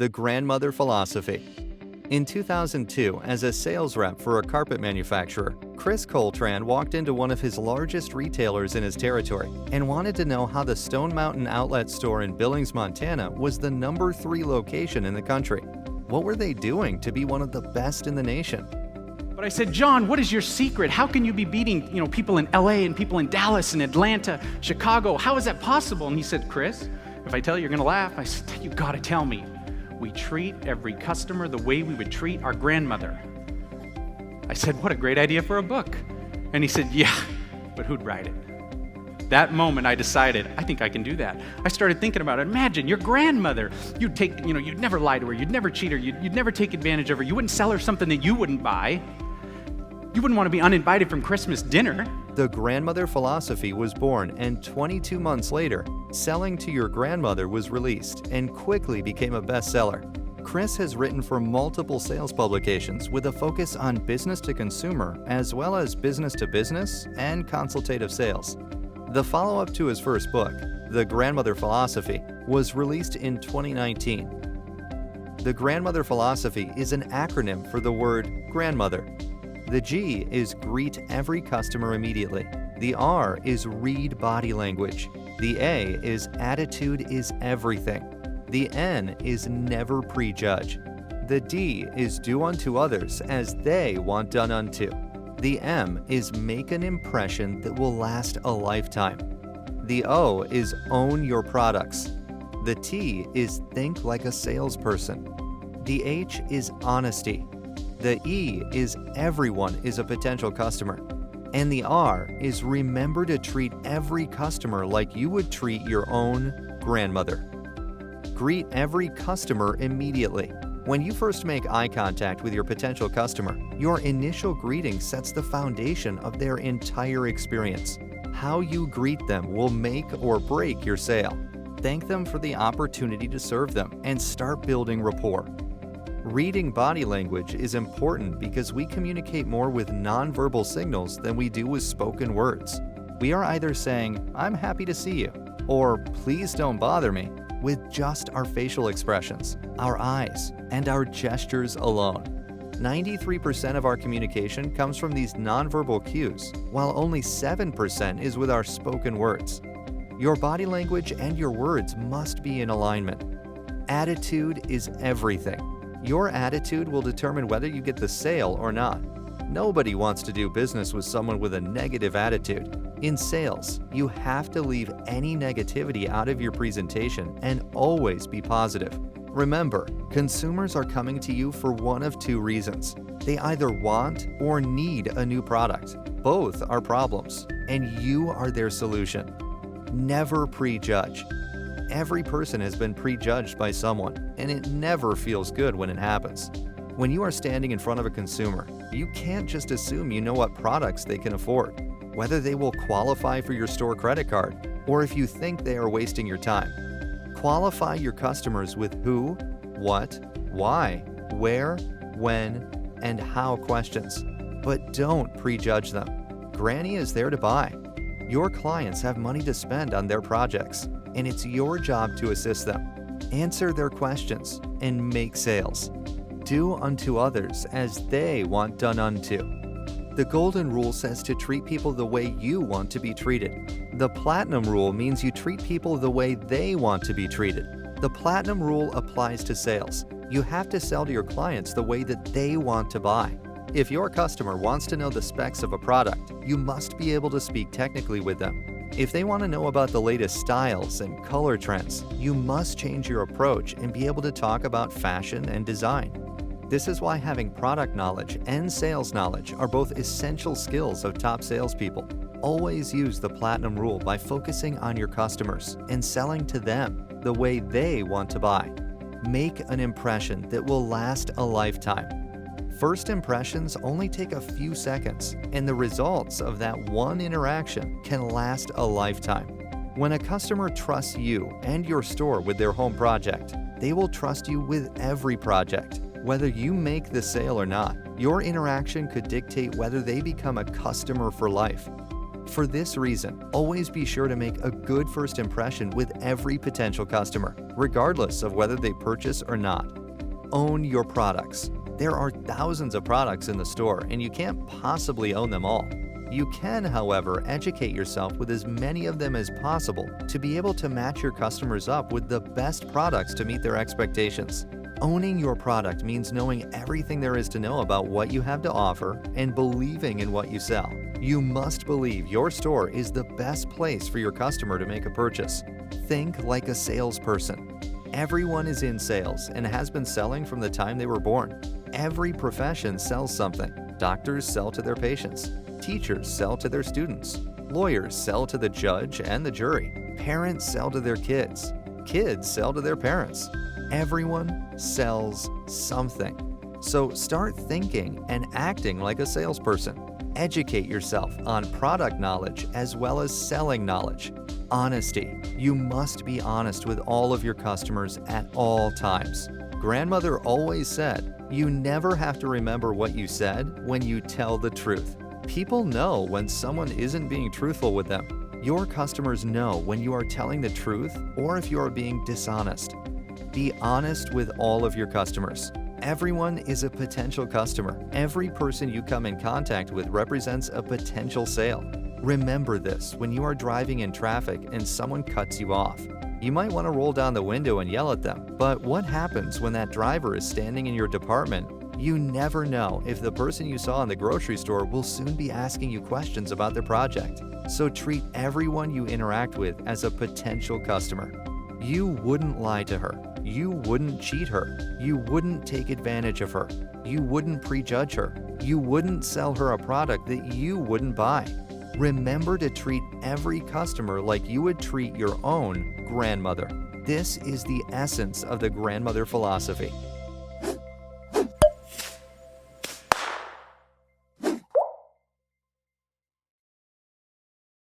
The grandmother philosophy. In 2002, as a sales rep for a carpet manufacturer, Chris Coltran walked into one of his largest retailers in his territory and wanted to know how the Stone Mountain Outlet store in Billings, Montana was the number 3 location in the country. What were they doing to be one of the best in the nation? But I said, John, what is your secret? How can you be beating, people in LA and people in Dallas and Atlanta, Chicago? How is that possible? And he said, Chris, if I tell you, you're gonna laugh. I said, you gotta tell me. We treat every customer the way we would treat our grandmother. I said, what a great idea for a book. And he said, yeah, but who'd write it? That moment I decided, I think I can do that. I started thinking about it. Imagine your grandmother. You'd you'd never lie to her. You'd never cheat her. You'd never take advantage of her. You wouldn't sell her something that you wouldn't buy. You wouldn't want to be uninvited from Christmas dinner. The grandmother philosophy was born, and 22 months later, Selling to Your Grandmother was released and quickly became a bestseller. Chris has written for multiple sales publications with a focus on business to consumer as well as business to business and consultative sales. The follow-up to his first book, The Grandmother Philosophy, was released in 2019. The grandmother philosophy is an acronym for the word grandmother. The G is greet every customer immediately. The R is read body language. The A is attitude is everything. The N is never prejudge. The D is do unto others as they want done unto. The M is make an impression that will last a lifetime. The O is own your products. The T is think like a salesperson. The H is honesty. The E is everyone is a potential customer. And the R is remember to treat every customer like you would treat your own grandmother. Greet every customer immediately. When you first make eye contact with your potential customer, your initial greeting sets the foundation of their entire experience. How you greet them will make or break your sale. Thank them for the opportunity to serve them and start building rapport. Reading body language is important because we communicate more with nonverbal signals than we do with spoken words. We are either saying, I'm happy to see you, or please don't bother me, with just our facial expressions, our eyes, and our gestures alone. 93% of our communication comes from these nonverbal cues, while only 7% is with our spoken words. Your body language and your words must be in alignment. Attitude is everything. Your attitude will determine whether you get the sale or not. Nobody wants to do business with someone with a negative attitude. In sales, you have to leave any negativity out of your presentation and always be positive. Remember, consumers are coming to you for one of 2 reasons. They either want or need a new product. Both are problems, and you are their solution. Never prejudge. Every person has been prejudged by someone, and it never feels good when it happens. When you are standing in front of a consumer, you can't just assume you know what products they can afford, whether they will qualify for your store credit card, or if you think they are wasting your time. Qualify your customers with who, what, why, where, when, and how questions, but don't prejudge them. Granny is there to buy. Your clients have money to spend on their projects, and it's your job to assist them. Answer their questions and make sales. Do unto others as they want done unto. The golden rule says to treat people the way you want to be treated. The platinum rule means you treat people the way they want to be treated. The platinum rule applies to sales. You have to sell to your clients the way that they want to buy. If your customer wants to know the specs of a product, you must be able to speak technically with them. If they want to know about the latest styles and color trends, you must change your approach and be able to talk about fashion and design. This is why having product knowledge and sales knowledge are both essential skills of top salespeople. Always use the platinum rule by focusing on your customers and selling to them the way they want to buy. Make an impression that will last a lifetime. First impressions only take a few seconds, and the results of that one interaction can last a lifetime. When a customer trusts you and your store with their home project, they will trust you with every project. Whether you make the sale or not, your interaction could dictate whether they become a customer for life. For this reason, always be sure to make a good first impression with every potential customer, regardless of whether they purchase or not. Own your products. There are thousands of products in the store, and you can't possibly own them all. You can, however, educate yourself with as many of them as possible to be able to match your customers up with the best products to meet their expectations. Owning your product means knowing everything there is to know about what you have to offer and believing in what you sell. You must believe your store is the best place for your customer to make a purchase. Think like a salesperson. Everyone is in sales and has been selling from the time they were born. Every profession sells something. Doctors sell to their patients. Teachers sell to their students. Lawyers sell to the judge and the jury. Parents sell to their kids. Kids sell to their parents. Everyone sells something. So start thinking and acting like a salesperson. Educate yourself on product knowledge as well as selling knowledge. Honesty. You must be honest with all of your customers at all times. Grandmother always said, "You never have to remember what you said when you tell the truth." People know when someone isn't being truthful with them. Your customers know when you are telling the truth or if you are being dishonest. Be honest with all of your customers. Everyone is a potential customer. Every person you come in contact with represents a potential sale. Remember this when you are driving in traffic and someone cuts you off. You might want to roll down the window and yell at them, but what happens when that driver is standing in your department? You never know if the person you saw in the grocery store will soon be asking you questions about their project. So treat everyone you interact with as a potential customer. You wouldn't lie to her. You wouldn't cheat her. You wouldn't take advantage of her. You wouldn't prejudge her. You wouldn't sell her a product that you wouldn't buy. Remember to treat every customer like you would treat your own grandmother. This is the essence of the grandmother philosophy.